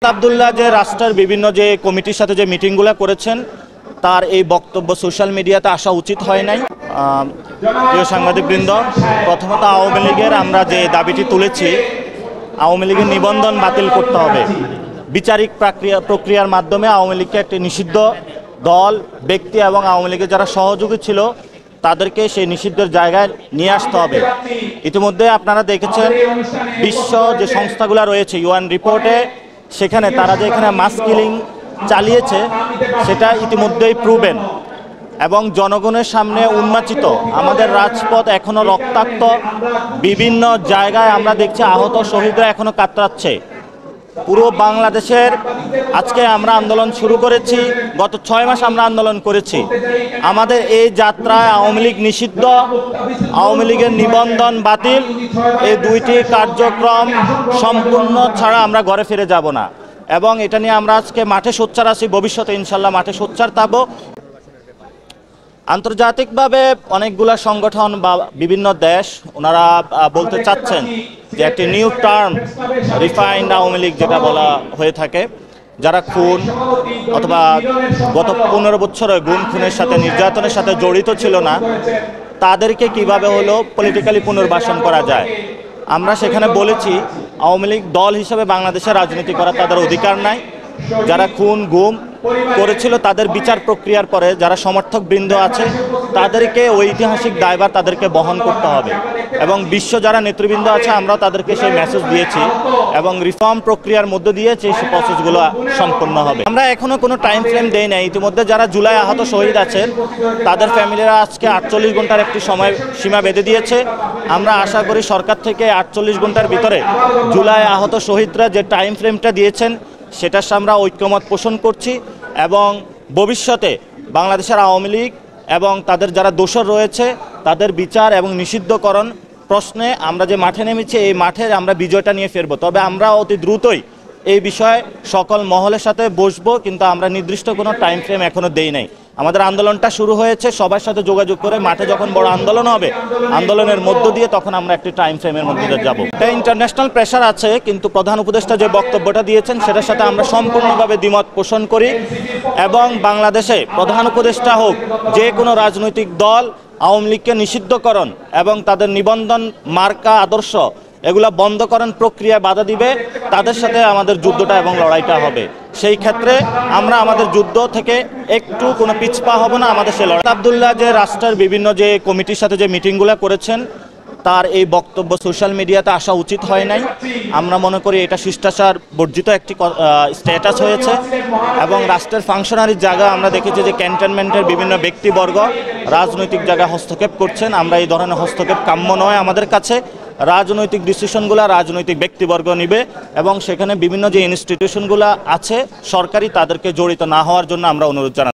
আব্দুল্লাহ যে রাষ্ট্রের বিভিন্ন যে কমিটির সাথে যে মিটিংগুলো করেছেন তার এই বক্তব্য সোশ্যাল মিডিয়াতে আসা উচিত হয় নাই। প্রিয় সাংবাদিকবৃন্দ, প্রথমত আওয়ামী লীগের আমরা যে দাবিটি তুলেছি, আওয়ামী লীগের নিবন্ধন বাতিল করতে হবে। বিচারিক প্রক্রিয়ার মাধ্যমে আওয়ামী লীগকে একটি নিষিদ্ধ দল, ব্যক্তি এবং আওয়ামী লীগের যারা সহযোগী ছিল তাদেরকে সেই নিষিদ্ধের জায়গায় নিয়ে আসতে হবে। ইতিমধ্যে আপনারা দেখেছেন বিশ্ব যে সংস্থাগুলো রয়েছে ইউএন রিপোর্টে, সেখানে তারা যে এখানে মাস কিলিং চালিয়েছে সেটা ইতিমধ্যেই প্রুভেন এবং জনগণের সামনে উন্মোচিত। আমাদের রাজপথ এখনো রক্তাক্ত, বিভিন্ন জায়গায় আমরা দেখছি আহত শহীদরা এখনো কাতরাচ্ছে। পুরো বাংলাদেশের আজকে আমরা আন্দোলন শুরু করেছি, গত 6 মাস আমরা আন্দোলন করেছি। আমাদের এই যাত্রায় আওয়ামী লীগ নিষিদ্ধ, আওয়ামী লীগের নিবন্ধন বাতিল, এই দুইটি কার্যক্রম সম্পূর্ণ ছাড়া আমরা ঘরে ফিরে যাব না। এবং এটা নিয়ে আমরা আজকে মাঠে সোচ্চার আছি, ভবিষ্যতে ইনশাল্লাহ মাঠে সোচ্চার থাকবো। আন্তর্জাতিকভাবে অনেকগুলা সংগঠন বা বিভিন্ন দেশ ওনারা বলতে চাচ্ছেন যে একটি new term refined Awami League যেটা বলা হয়ে থাকে, যারা খুন অথবা গত 15 বছরে গুম খুনের সাথে নির্যাতনের সাথে জড়িত ছিল না, তাদেরকে কিভাবে হলো পলিটিক্যালি পুনর্বাসন করা যায়। আমরা সেখানে বলেছি আওয়ামী লীগ দল হিসেবে বাংলাদেশে রাজনীতি করার তাদের অধিকার নাই। যারা খুন গুম করেছিল তাদের বিচার প্রক্রিয়ার পরে যারা সমর্থক বৃন্দ আছে তাদেরকে ঐতিহাসিক দায়ভার তাদেরকে বহন করতে হবে। এবং বিশ্ব যারা নেতৃবৃন্দ আছে আমরাও তাদেরকে সেই মেসেজ দিয়েছি এবং রিফর্ম প্রক্রিয়ার মধ্যে দিয়ে সেই প্রসেসগুলো সম্পন্ন হবে। আমরা এখনো কোনো টাইম ফ্রেম দেই নাই। ইতিমধ্যে যারা জুলাই আহত শহীদ আছেন তাদের ফ্যামিলিরা আজকে 48 ঘন্টার একটি সময় সীমা বেঁধে দিয়েছে। আমরা আশা করি সরকার থেকে 48 ঘন্টার ভিতরে জুলাই আহত শহীদরা যে টাইম ফ্রেমটা দিয়েছেন সেটার সাথে আমরা ঐক্যমত পোষণ করছি এবং ভবিষ্যতে বাংলাদেশের আওয়ামী লীগ এবং তাদের যারা দোষর রয়েছে তাদের বিচার এবং নিষিদ্ধকরণ প্রশ্নে আমরা যে মাঠে নেমেছি, এই মাঠে আমরা বিজয়টা নিয়ে ফিরব। তবে আমরা অতি দ্রুতই এই বিষয়ে সকল মহলের সাথে বসবো, কিন্তু আমরা নির্দিষ্ট কোনো টাইম ফ্রেম এখনো দেই নাই। আমাদের আন্দোলনটা শুরু হয়েছে, সবার সাথে যোগাযোগ করে মাঠে যখন বড় আন্দোলন হবে আন্দোলনের মধ্য দিয়ে তখন আমরা একটি টাইম ফ্রেমের মধ্যে যাব। এটা ইন্টারন্যাশনাল প্রেশার আছে, কিন্তু প্রধান উপদেষ্টা যে বক্তব্যটা দিয়েছেন সেটার সাথে আমরা সম্পূর্ণভাবে দ্বিমত পোষণ করি এবং বাংলাদেশে প্রধান উপদেষ্টা হোক যে কোনো রাজনৈতিক দল আওয়ামী লীগকে নিষিদ্ধকরণ এবং তাদের নিবন্ধন মার্কা আদর্শ এগুলা বন্ধকরণ প্রক্রিয়া বাধা দিবে, তাদের সাথে আমাদের যুদ্ধটা এবং লড়াইটা হবে। সেই ক্ষেত্রে আমরা আমাদের যুদ্ধ থেকে একটু কোনো পিছপা হব না, আমাদের সে লড়াই। আব্দুল্লাহ যে রাষ্ট্রের বিভিন্ন যে কমিটির সাথে যে মিটিংগুলো করেছেন তার এই বক্তব্য সোশ্যাল মিডিয়াতে আসা উচিত হয় নাই। আমরা মনে করি এটা শিষ্টাচার বর্জিত একটি স্ট্যাটাস হয়েছে এবং রাষ্ট্রের ফাংশনারির জায়গা আমরা দেখেছি যে ক্যান্টনমেন্টের বিভিন্ন ব্যক্তিবর্গ রাজনৈতিক জায়গায় হস্তক্ষেপ করছেন। আমরা এই ধরনের হস্তক্ষেপ কাম্য নয় আমাদের কাছে। রাজনৈতিক ডিসিশনগুলো রাজনৈতিক ব্যক্তিবর্গ নিবে এবং সেখানে বিভিন্ন যে ইনস্টিটিউশনগুলো আছে সরকারি তাদেরকে জড়িত না হওয়ার জন্য আমরা অনুরোধ জানাই।